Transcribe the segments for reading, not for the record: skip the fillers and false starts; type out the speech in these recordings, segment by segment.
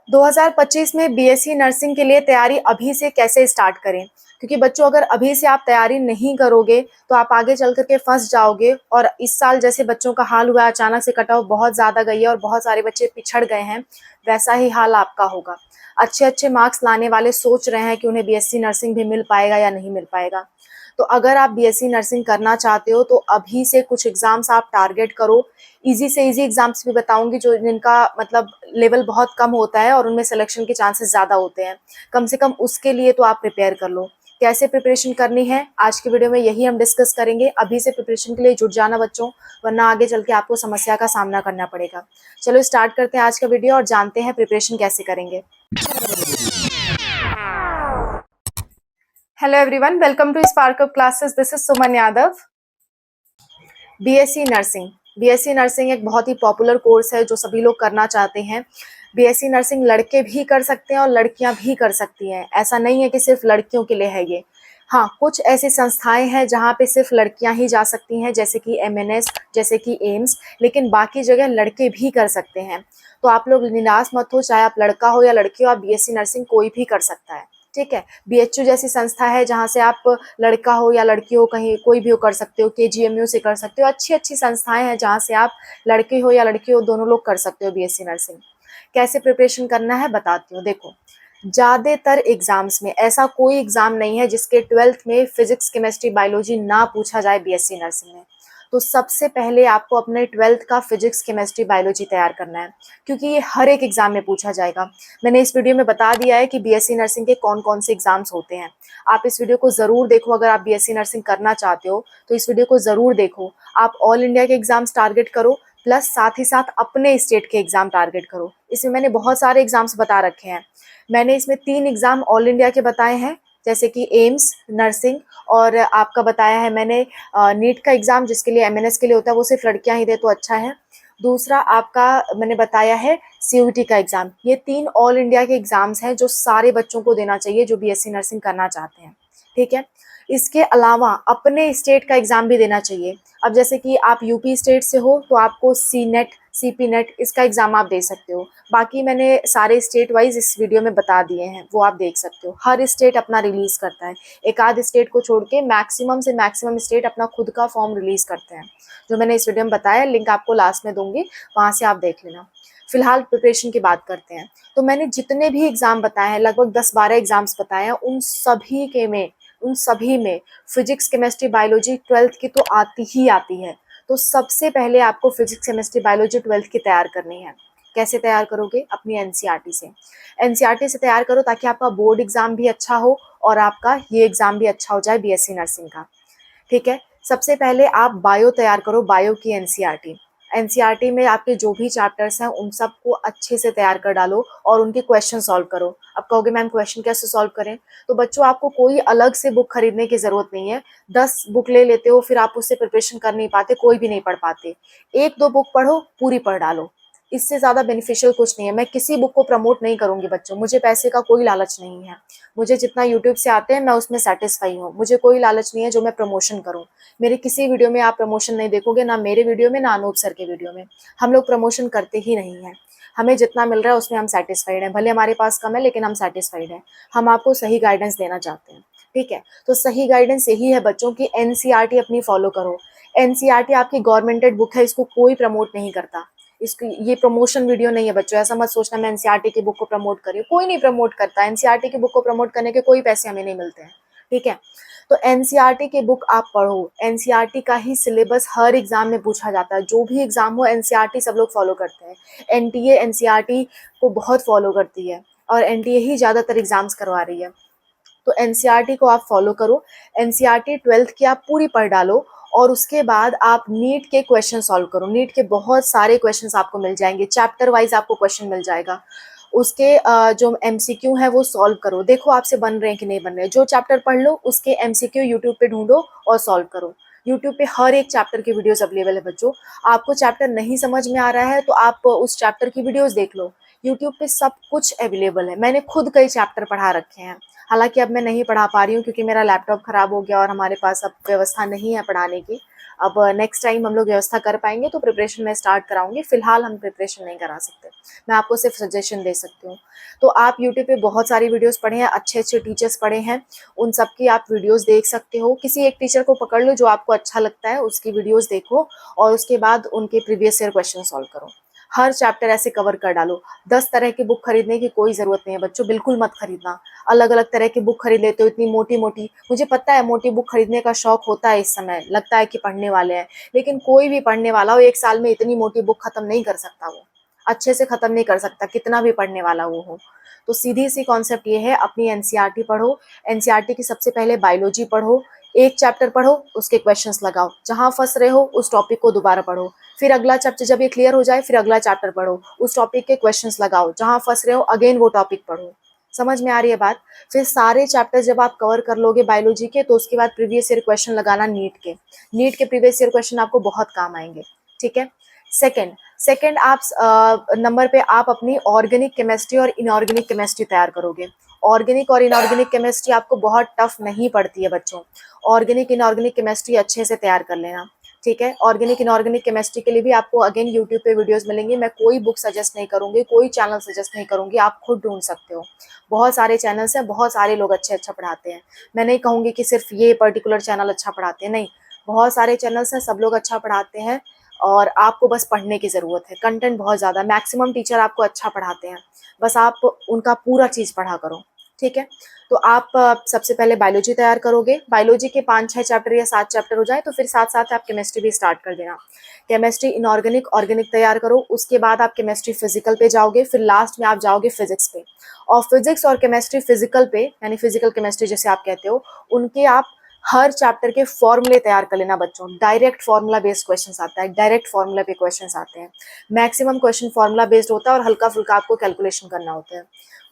2025 में BSc nursing के लिए तैयारी अभी से कैसे स्टार्ट करें? क्योंकि बच्चों अगर अभी से आप तैयारी नहीं करोगे तो आप आगे चल कर के फंस जाओगे। और इस साल जैसे बच्चों का हाल हुआ है, अचानक से कट ऑफ बहुत ज़्यादा गई है और बहुत सारे बच्चे पिछड़ गए हैं, वैसा ही हाल आपका होगा। अच्छे अच्छे मार्क्स लाने वाले सोच रहे हैं कि उन्हें बीएससी नर्सिंग भी मिल पाएगा या नहीं मिल पाएगा। तो अगर आप बीएससी नर्सिंग करना चाहते हो तो अभी से कुछ एग्ज़ाम्स आप टारगेट करो। ईज़ी से ईज़ी एग्ज़ाम्स भी बताऊँगी जो जिनका मतलब लेवल बहुत कम होता है और उनमें सिलेक्शन के चांसेस ज़्यादा होते हैं। कम से कम उसके लिए तो आप प्रिपेयर कर लो। कैसे प्रिपरेशन करनी है आज की वीडियो में यही हम डिस्कस करेंगे। अभी से प्रिपरेशन के लिए जुट जाना बच्चों, वरना आगे चल के आपको समस्या का सामना करना पड़ेगा। चलो स्टार्ट करते हैं आज का वीडियो और जानते हैं प्रिपरेशन कैसे करेंगे। Hello everyone, welcome to Spark Up classes. This is Suman Yadav. BSc nursing, BSc nursing एक बहुत ही पॉपुलर कोर्स है जो सभी लोग करना चाहते हैं। बीएससी नर्सिंग लड़के भी कर सकते हैं और लड़कियां भी कर सकती हैं। ऐसा नहीं है कि सिर्फ लड़कियों के लिए है ये। हाँ, कुछ ऐसी संस्थाएं हैं जहाँ पे सिर्फ लड़कियां ही जा सकती हैं, जैसे कि एमएनएस, जैसे कि एम्स, लेकिन बाकी जगह लड़के भी कर सकते हैं। तो आप लोग निराश मत हो, चाहे आप लड़का हो या लड़की हो, आप बीएससी नर्सिंग कोई भी कर सकता है। ठीक है। बीएचयू जैसी संस्था है जहाँ से आप लड़का हो या लड़की हो, कहीं कोई भी हो कर सकते हो। केजीएमयू से कर सकते हो। अच्छी अच्छी संस्थाएं हैं जहाँ से आप लड़के हो या लड़की हो दोनों लोग कर सकते हो बीएससी नर्सिंग। कैसे प्रिपरेशन करना है बताती हूँ। देखो, ज़्यादातर एग्जाम्स में ऐसा कोई एग्जाम नहीं है जिसके 12th में फिजिक्स केमिस्ट्री बायोलॉजी ना पूछा जाए बीएससी नर्सिंग में। तो सबसे पहले आपको अपने 12th का फिजिक्स केमिस्ट्री बायोलॉजी तैयार करना है, क्योंकि ये हर एक एग्जाम में पूछा जाएगा। मैंने इस वीडियो में बता दिया है कि बीएससी नर्सिंग के कौन कौन से एग्जाम्स होते हैं। आप इस वीडियो को ज़रूर देखो। अगर आप बीएससी नर्सिंग करना चाहते हो तो इस वीडियो को ज़रूर देखो। आप ऑल इंडिया के एग्जाम्स टारगेट करो, प्लस साथ ही साथ अपने स्टेट के एग्जाम टारगेट करो। इसमें मैंने बहुत सारे एग्जाम्स बता रखे हैं। मैंने इसमें 3 एग्जाम ऑल इंडिया के बताए हैं, जैसे कि एम्स नर्सिंग, और आपका बताया है मैंने नीट का एग्ज़ाम जिसके लिए एमएनएस के लिए होता है, वो सिर्फ लड़कियां ही दे तो अच्छा है। दूसरा आपका मैंने बताया है सीयूईटी का एग्ज़ाम। ये 3 ऑल इंडिया के एग्ज़ाम्स हैं जो सारे बच्चों को देना चाहिए जो बीएससी नर्सिंग करना चाहते हैं। ठीक है। इसके अलावा अपने स्टेट का एग्ज़ाम भी देना चाहिए। अब जैसे कि आप यूपी स्टेट से हो तो आपको सी नेट, सीपी नेट, इसका एग्ज़ाम आप दे सकते हो। बाकी मैंने सारे स्टेट वाइज इस वीडियो में बता दिए हैं, वो आप देख सकते हो। हर स्टेट अपना रिलीज़ करता है। एक आध स्टेट को छोड़ के मैक्सिमम से मैक्सिमम स्टेट अपना खुद का फॉर्म रिलीज़ करते हैं, जो मैंने इस वीडियो में बताया। लिंक आपको लास्ट में दूंगी, वहाँ से आप देख लेना। फिलहाल प्रिपरेशन की बात करते हैं। तो मैंने जितने भी एग्ज़ाम बताए हैं, लगभग 10-12 एग्ज़ाम्स बताए हैं, उन सभी में फिजिक्स केमिस्ट्री बायोलॉजी 12th की तो आती ही आती है। तो सबसे पहले आपको फिजिक्स केमिस्ट्री बायोलॉजी 12th की तैयार करनी है। कैसे तैयार करोगे? अपनी एनसीईआरटी से। एनसीईआरटी से तैयार करो ताकि आपका बोर्ड एग्जाम भी अच्छा हो और आपका ये एग्जाम भी अच्छा हो जाए बीएससी नर्सिंग का। ठीक है। सबसे पहले आप बायो तैयार करो, बायो की एनसीईआरटी। एनसीईआरटी में आपके जो भी चैप्टर्स हैं उन सबको अच्छे से तैयार कर डालो और उनके क्वेश्चन सॉल्व करो। अब कहोगे मैम क्वेश्चन कैसे सॉल्व करें? तो बच्चों आपको कोई अलग से बुक खरीदने की ज़रूरत नहीं है। 10 बुक ले लेते हो फिर आप उससे प्रिपरेशन कर नहीं पाते, कोई भी नहीं पढ़ पाते। 1-2 बुक पढ़ो, पूरी पढ़ डालो। इससे ज़्यादा बेनिफिशियल कुछ नहीं है। मैं किसी बुक को प्रमोट नहीं करूँगी बच्चों, मुझे पैसे का कोई लालच नहीं है। मुझे जितना यूट्यूब से आते हैं मैं उसमें सेटिस्फाई हूँ। मुझे कोई लालच नहीं है जो मैं प्रमोशन करूँ। मेरे किसी वीडियो में आप प्रमोशन नहीं देखोगे, ना मेरे वीडियो में, ना अनूप सर के वीडियो में। हम लोग प्रमोशन करते ही नहीं हैं। हमें जितना मिल रहा है उसमें हम सेटिस्फाइड हैं। भले हमारे पास कम है लेकिन हम सेटिस्फाइड हैं। हम आपको सही गाइडेंस देना चाहते हैं। ठीक है। तो सही गाइडेंस यही है बच्चों की एनसीईआरटी अपनी फॉलो करो। एनसीईआरटी आपकी गवर्नमेंटेड बुक है, इसको कोई प्रमोट नहीं करता। इसकी ये प्रमोशन वीडियो नहीं है बच्चों। ऐसा मत सोचना मैं एनसीईआरटी की बुक को प्रमोट कर रही हूँ, कोई नहीं प्रमोट करता। एनसीईआरटी की बुक को प्रमोट करने के कोई पैसे हमें नहीं मिलते हैं। ठीक है। तो एनसीईआरटी की बुक आप पढ़ो। एनसीईआरटी का ही सिलेबस हर एग्जाम में पूछा जाता है। जो भी एग्जाम हो एनसीईआरटी सब लोग फॉलो करते हैं। एनटीए एनसीईआरटी को बहुत फॉलो करती है और एनटीए ही ज़्यादातर एग्जाम्स करवा रही है। तो एनसीईआरटी को आप फॉलो करो। एनसीईआरटी 12th की आप पूरी पढ़ डालो और उसके बाद आप नीट के क्वेश्चन सॉल्व करो। नीट के बहुत सारे क्वेश्चंस आपको मिल जाएंगे, चैप्टर वाइज आपको क्वेश्चन मिल जाएगा। उसके जो एमसीक्यू है वो सॉल्व करो। देखो आपसे बन रहे हैं कि नहीं बन रहे। जो चैप्टर पढ़ लो उसके एमसीक्यू यूट्यूब पे ढूंढो और सॉल्व करो। यूट्यूब पे हर एक चैप्टर की वीडियोस अवेलेबल है बच्चों। आपको चैप्टर नहीं समझ में आ रहा है तो आप उस चैप्टर की वीडियोस देख लो। यूट्यूब पे सब कुछ अवेलेबल है। मैंने खुद कई चैप्टर पढ़ा रखे हैं। हालाँकि अब मैं नहीं पढ़ा पा रही हूँ क्योंकि मेरा लैपटॉप खराब हो गया और हमारे पास अब व्यवस्था नहीं है पढ़ाने की। अब नेक्स्ट टाइम हम लोग व्यवस्था कर पाएँगे तो प्रिपरेशन मैं स्टार्ट कराऊँगी। फ़िलहाल हम प्रिपरेशन नहीं करा सकते। मैं आपको सिर्फ़ सजेशन दे सकती हूँ। तो आप यूट्यूब पे बहुत सारी वीडियोज़ पढ़े हैं, अच्छे-अच्छे टीचर्स पढ़े हैं, उन सब की आप वीडियोज़ देख सकते हो। किसी एक टीचर को पकड़ लो जो आपको अच्छा लगता है, उसकी वीडियोज़ देखो और उसके बाद उनके प्रीवियस ईयर क्वेश्चन सॉल्व करो। हर चैप्टर ऐसे कवर कर डालो। 10 तरह की बुक खरीदने की कोई ज़रूरत नहीं है बच्चों, बिल्कुल मत खरीदना। अलग-अलग तरह की बुक खरीद लेते हो इतनी मोटी-मोटी। मुझे पता है मोटी बुक खरीदने का शौक होता है इस समय, लगता है कि पढ़ने वाले हैं, लेकिन कोई भी पढ़ने वाला हो 1 साल में इतनी मोटी बुक खत्म नहीं कर सकता वो। अच्छे से खत्म नहीं कर सकता, कितना भी पढ़ने वाला वो हो। तो सीधी-सी कॉन्सेप्ट ये है, अपनी एनसीईआरटी पढ़ो। एनसीईआरटी की सबसे पहले बायोलॉजी पढ़ो, एक चैप्टर पढ़ो, उसके क्वेश्चंस लगाओ। जहाँ फँस रहे हो उस टॉपिक को दोबारा पढ़ो। फिर अगला चैप्टर जब ये क्लियर हो जाए फिर अगला चैप्टर पढ़ो, उस टॉपिक के क्वेश्चंस लगाओ। जहाँ फँस रहे हो अगेन वो टॉपिक पढ़ो। समझ में आ रही है बात? फिर सारे चैप्टर जब आप कवर कर लोगे बायोलॉजी के तो उसके बाद प्रीवियस ईयर क्वेश्चन लगाना नीट के। नीट के प्रीवियस ईयर क्वेश्चन आपको बहुत काम आएँगे, ठीक है? सेकंड सेकंड आप नंबर पे आप अपनी ऑर्गेनिक केमिस्ट्री और इनऑर्गेनिक केमिस्ट्री तैयार करोगे। ऑर्गेनिक और इनऑर्गेनिक केमिस्ट्री आपको बहुत टफ नहीं पड़ती है बच्चों। ऑर्गेनिक इनऑर्गेनिक केमिस्ट्री अच्छे से तैयार कर लेना, ठीक है? ऑर्गेनिक इनऑर्गेनिक केमिस्ट्री के लिए भी आपको अगेन यूट्यूब पे वीडियोज़ मिलेंगी। मैं कोई बुक सजेस्ट नहीं करूँगी, कोई चैनल सजेस्ट नहीं करूँगी, आप खुद ढूँढ सकते हो। बहुत सारे चैनल्स हैं, बहुत सारे लोग अच्छा पढ़ाते हैं। मैं नहीं कहूँगी कि सिर्फ़ ये पर्टिकुलर चैनल अच्छा पढ़ाते हैं, नहीं। बहुत सारे चैनल्स हैं, सब लोग अच्छा पढ़ाते हैं और आपको बस पढ़ने की ज़रूरत है। कंटेंट बहुत ज़्यादा, मैक्सिमम टीचर आपको अच्छा पढ़ाते हैं, बस आप उनका पूरा चीज़ पढ़ा करो, ठीक है? तो आप सबसे पहले बायोलॉजी तैयार करोगे। बायोलॉजी के 5-6 चैप्टर या 7 चैप्टर हो जाए तो फिर साथ-साथ आप केमिस्ट्री भी स्टार्ट कर देना। केमिस्ट्री इनऑर्गेनिक, ऑर्गेनिक तैयार करो, उसके बाद आप केमिस्ट्री फिज़िकल पे जाओगे, फिर लास्ट में आप जाओगे फिज़िक्स पे। और फिज़िक्स और केमिस्ट्री फिज़िकल पे, यानी फिज़िकल केमिस्ट्री जिसे आप कहते हो, उनके आप हर चैप्टर के फॉर्मूले तैयार कर लेना बच्चों। डायरेक्ट फॉर्मूला बेस्ड क्वेश्चंस आता है, डायरेक्ट फॉर्मूला पे क्वेश्चंस आते हैं। मैक्सिमम क्वेश्चन फॉर्मूला बेस्ड होता है और हल्का-फुल्का आपको कैलकुलेशन करना होता है।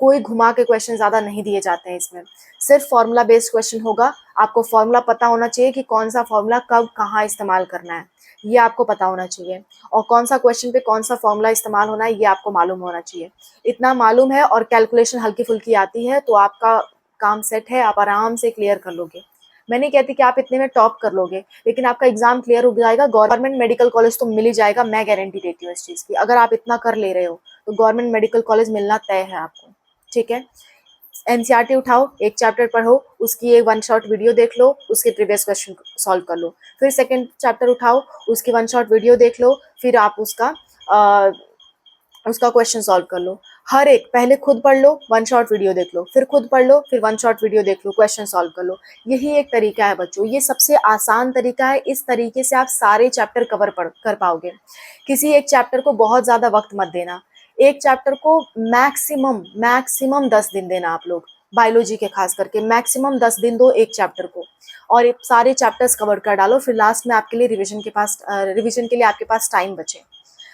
कोई घुमा के क्वेश्चन ज़्यादा नहीं दिए जाते हैं इसमें। सिर्फ फॉर्मूला बेस्ड क्वेश्चन होगा। आपको फॉर्मूला पता होना चाहिए कि कौन-सा फॉर्मूला कब कहाँ इस्तेमाल करना है, ये आपको पता होना चाहिए। और कौन-सा क्वेश्चन पे कौन-सा फॉर्मूला इस्तेमाल होना है, ये आपको मालूम होना चाहिए। इतना मालूम है और कैलकुलेशन हल्की-फुल्की आती है तो आपका काम सेट है, आप आराम से क्लियर कर लोगे। मैं नहीं कहती कि आप इतने में टॉप कर लोगे, लेकिन आपका एग्ज़ाम क्लियर हो जाएगा। गवर्नमेंट मेडिकल कॉलेज तो मिल ही जाएगा, मैं गारंटी देती हूँ इस चीज़ की। अगर आप इतना कर ले रहे हो, तो गवर्नमेंट मेडिकल कॉलेज मिलना तय है आपको, ठीक है? एनसीईआरटी उठाओ, एक चैप्टर पढ़ो, उसकी एक वन शॉट वीडियो देख लो, उसके प्रीवियस क्वेश्चन सॉल्व कर लो। फिर सेकंड चैप्टर उठाओ, उसकी वन शॉट वीडियो देख लो, फिर आप अ, उसका क्वेश्चन सॉल्व कर लो। हर एक पहले खुद पढ़ लो, वन शॉट वीडियो देख लो, फिर खुद पढ़ लो, फिर वन शॉट वीडियो देख लो, क्वेश्चन सॉल्व कर लो। यही एक तरीका है बच्चों, ये सबसे आसान तरीका है। इस तरीके से आप सारे चैप्टर कवर कर पाओगे। किसी एक चैप्टर को बहुत ज़्यादा वक्त मत देना। एक चैप्टर को मैक्सिमम मैक्सिमम 10 दिन देना आप लोग। बायोलॉजी के खास करके मैक्सिमम 10 दिन दो एक चैप्टर को और ये सारे चैप्टर्स कवर कर डालो। फिर लास्ट में आपके लिए रिवीजन के लिए आपके पास टाइम बचे।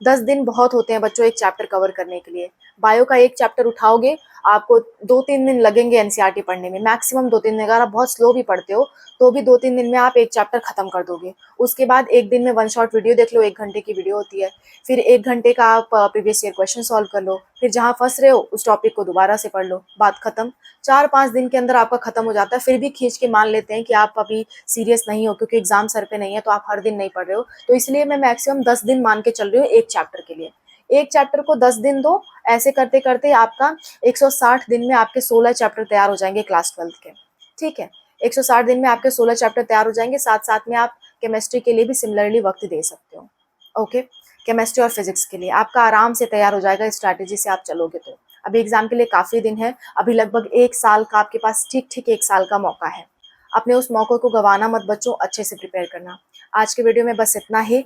10 दिन बहुत होते हैं बच्चों एक चैप्टर कवर करने के लिए। बायो का एक चैप्टर उठाओगे, आपको 2-3 दिन लगेंगे एनसीईआरटी पढ़ने में, मैक्सिमम 2-3 दिन। अगर आप बहुत स्लो भी पढ़ते हो, तो भी 2-3 दिन में आप एक चैप्टर खत्म कर दोगे। उसके बाद 1 दिन में वन शॉट वीडियो देख लो, 1 घंटे की वीडियो होती है। फिर 1 घंटे का आप प्रीवियस ईयर क्वेश्चन सॉल्व कर लो। फिर जहाँ फँस रहे हो, उस टॉपिक को दोबारा से पढ़ लो, बात खत्म। 4-5 दिन के अंदर आपका खत्म हो जाता है। फिर भी खींच के मान लेते हैं कि आप अभी सीरियस नहीं हो क्योंकि एग्ज़ाम सर पे नहीं है, तो आप हर दिन नहीं पढ़ रहे हो। तो इसलिए मैं मैक्सिमम 10 दिन मान के चल रही हूँ एक चैप्टर के लिए। एक चैप्टर को 10 दिन दो, ऐसे करते-करते आपका 160 दिन में आपके 16 चैप्टर तैयार हो जाएँगे क्लास 12 के, ठीक है? 160 दिन में आपके 16 चैप्टर तैयार हो जाएँगे, साथ-साथ में आप केमिस्ट्री के लिए भी सिमिलरली वक़्त दे सकते हो, ओके? केमिस्ट्री और फिज़िक्स के लिए आपका आराम से तैयार हो जाएगा इस स्ट्रैटेजी से आप चलोगे तो। अभी एग्ज़ाम के लिए काफ़ी दिन है, अभी लगभग 1 साल का आपके पास ठीक-ठीक 1 साल का मौका है। अपने उस मौके को गँवाना मत बच्चों, अच्छे से प्रिपेयर करना। आज के वीडियो में बस इतना ही।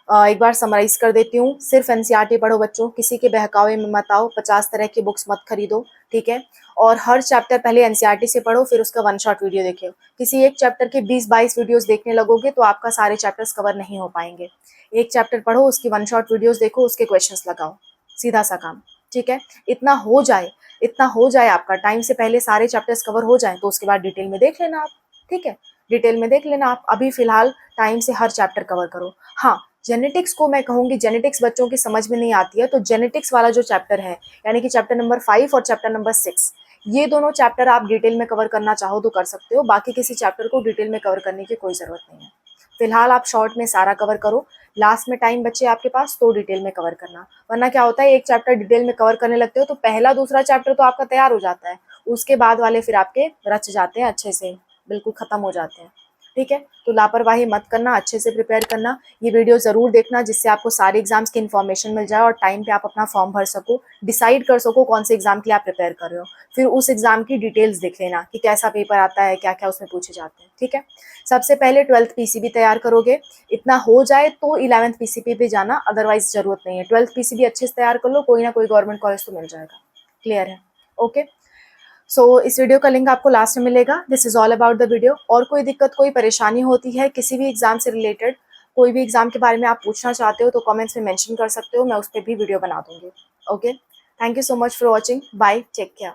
एक बार समराइज़ कर देती हूँ, सिर्फ़ एनसीईआरटी पढ़ो बच्चों, किसी के बहकावे में मत आओ, 50 तरह की बुक्स मत खरीदो, ठीक है? और हर चैप्टर पहले एनसीईआरटी से पढ़ो, फिर उसका वन शॉट वीडियो देखो। किसी एक चैप्टर के 20-22 वीडियोज़ देखने लगोगे तो आपका सारे चैप्टर्स कवर नहीं हो पाएँगे। एक चैप्टर पढ़ो, उसकी वन शॉट वीडियोज़ देखो, उसके क्वेश्चंस लगाओ, सीधा-सा काम, ठीक है? इतना हो जाए आपका, टाइम से पहले सारे चैप्टर्स कवर हो जाएँ, तो उसके बाद डिटेल में देख लेना आप, ठीक है? डिटेल में देख लेना आप। अभी फिलहाल टाइम से हर चैप्टर कवर करो। हाँ, जेनेटिक्स को मैं कहूँगी, जेनेटिक्स बच्चों की समझ में नहीं आती है, तो जेनेटिक्स वाला जो चैप्टर है, यानी कि चैप्टर नंबर 5 और चैप्टर नंबर 6, ये दोनों चैप्टर आप डिटेल में कवर करना चाहो तो कर सकते हो। बाकी किसी चैप्टर को डिटेल में कवर करने की कोई ज़रूरत नहीं है। फिलहाल आप शॉर्ट में सारा कवर करो, लास्ट में टाइम बचे आपके पास तो डिटेल में कवर करना। वरना क्या होता है, एक चैप्टर डिटेल में कवर करने लगते हो तो पहला दूसरा चैप्टर तो आपका तैयार हो जाता है, उसके बाद वाले फिर आपके रच जाते हैं, अच्छे से बिल्कुल ख़त्म हो जाते हैं। ठीक है, तो लापरवाही मत करना, अच्छे से प्रिपेयर करना। ये वीडियो ज़रूर देखना जिससे आपको सारे एग्जाम्स की इन्फॉर्मेशन मिल जाए और टाइम पे आप अपना फॉर्म भर सको, डिसाइड कर सको कौन से एग्जाम के लिए आप प्रिपेयर कर रहे हो। फिर उस एग्जाम की डिटेल्स देख लेना कि कैसा पेपर आता है, क्या क्या उसमें पूछे जाते हैं। ठीक है, सबसे पहले 12th पीसीबी तैयार करोगे, इतना हो जाए तो 11th पीसीबी पे जाना, अदरवाइज जरूरत नहीं है। 12th पीसीबी अच्छे से तैयार कर लो, कोई ना कोई गवर्नमेंट कॉलेज तो मिल जाएगा। क्लियर है? ओके, सो इस वीडियो का लिंक आपको लास्ट में मिलेगा। This is all about the video. और कोई दिक्कत, कोई परेशानी होती है किसी भी एग्जाम से रिलेटेड, कोई भी एग्जाम के बारे में आप पूछना चाहते हो तो कमेंट्स में मेंशन कर सकते हो, मैं उस पर भी वीडियो बना दूंगी। Okay, thank you so much for watching, bye, take care.